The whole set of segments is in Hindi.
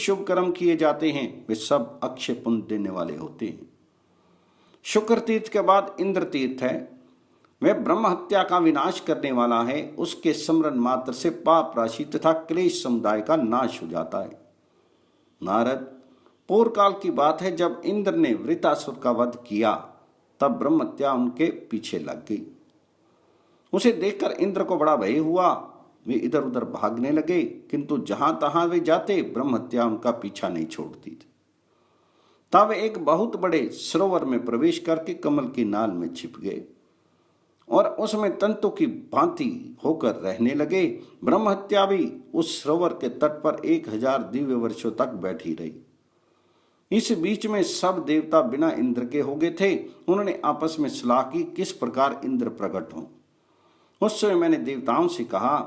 शुभ कर्म किए जाते हैं वे सब अक्षय पुण्य देने वाले होते हैं। शुक्र तीर्थ के बाद इंद्र तीर्थ है, वह ब्रह्म हत्या का विनाश करने वाला है। उसके स्मरण मात्र से पाप राशि तथा क्लेश समुदाय का नाश हो जाता है। नारद, पूर्व काल की बात है, जब इंद्र ने वृत्रासुर का वध किया तब ब्रह्म हत्या उनके पीछे लग गई। उसे देखकर इंद्र को बड़ा भय हुआ। वे इधर उधर भागने लगे, किंतु जहां तहां वे जाते ब्रह्म हत्या उनका पीछा नहीं छोड़ती थी। तब वे एक बहुत बड़े सरोवर में प्रवेश करके कमल की नाल में छिप गए और उसमें तंतु की भांति होकर रहने लगे। ब्रह्म हत्या भी उस सरोवर के तट पर 1000 दिव्य वर्षों तक बैठी रही। इस बीच में सब देवता बिना इंद्र के हो गए थे। उन्होंने आपस में सलाह की किस प्रकार इंद्र प्रकट हों। उस समय मैंने देवताओं से कहा,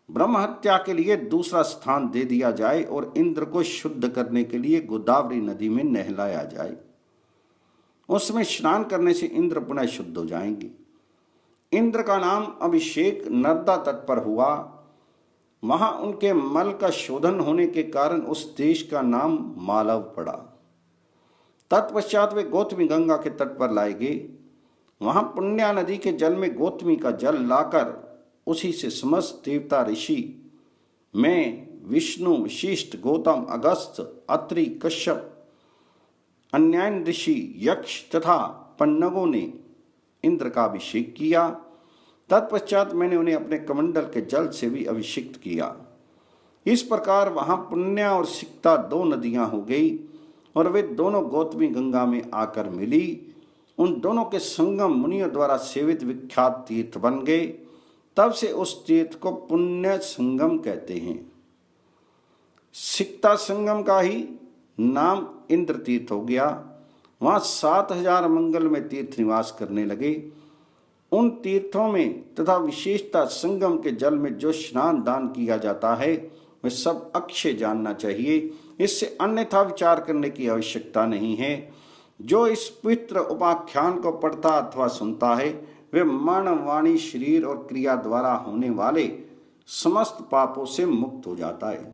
ब्रह्म हत्या के लिए दूसरा स्थान दे दिया जाए और इंद्र को शुद्ध करने के लिए गोदावरी नदी में नहलाया जाए। उसमें स्नान करने से इंद्र पुनः शुद्ध हो जाएंगे। इंद्र का नाम अभिषेक नर्मदा तट पर हुआ। वहां उनके मल का शोधन होने के कारण उस देश का नाम मालव पड़ा। तत्पश्चात वे गौतमी गंगा के तट पर लाए गए। वहां पुण्या नदी के जल में गौतमी का जल लाकर उसी से समस्त देवता ऋषि, मैं, विष्णु, वशिष्ठ, गौतम, अगस्त्य, अत्रि, कश्यप, अन्यायन ऋषि, यक्ष तथा पन्नगों ने इंद्र का अभिषेक किया। तत्पश्चात मैंने उन्हें अपने कमंडल के जल से भी अभिषिक्त किया। इस प्रकार वहां पुण्या और सिक्ता 2 नदियां हो गई और वे दोनों गौतमी गंगा में आकर मिली। उन दोनों के संगम मुनियों द्वारा सेवित विख्यात तीर्थ बन गए। तब से उस तीर्थ को पुण्य संगम कहते हैं। सिक्ता संगम का ही नाम इंद्र तीर्थ हो गया। वहां 7000 मंगलमय तीर्थ निवास करने लगे। उन तीर्थों में तथा विशेषता संगम के जल में जो स्नान दान किया जाता है वह सब अक्षय जानना चाहिए। इससे अन्यथा विचार करने की आवश्यकता नहीं है। जो इस पवित्र उपाख्यान को पढ़ता अथवा सुनता है वे मन, वाणी, शरीर और क्रिया द्वारा होने वाले समस्त पापों से मुक्त हो जाता है।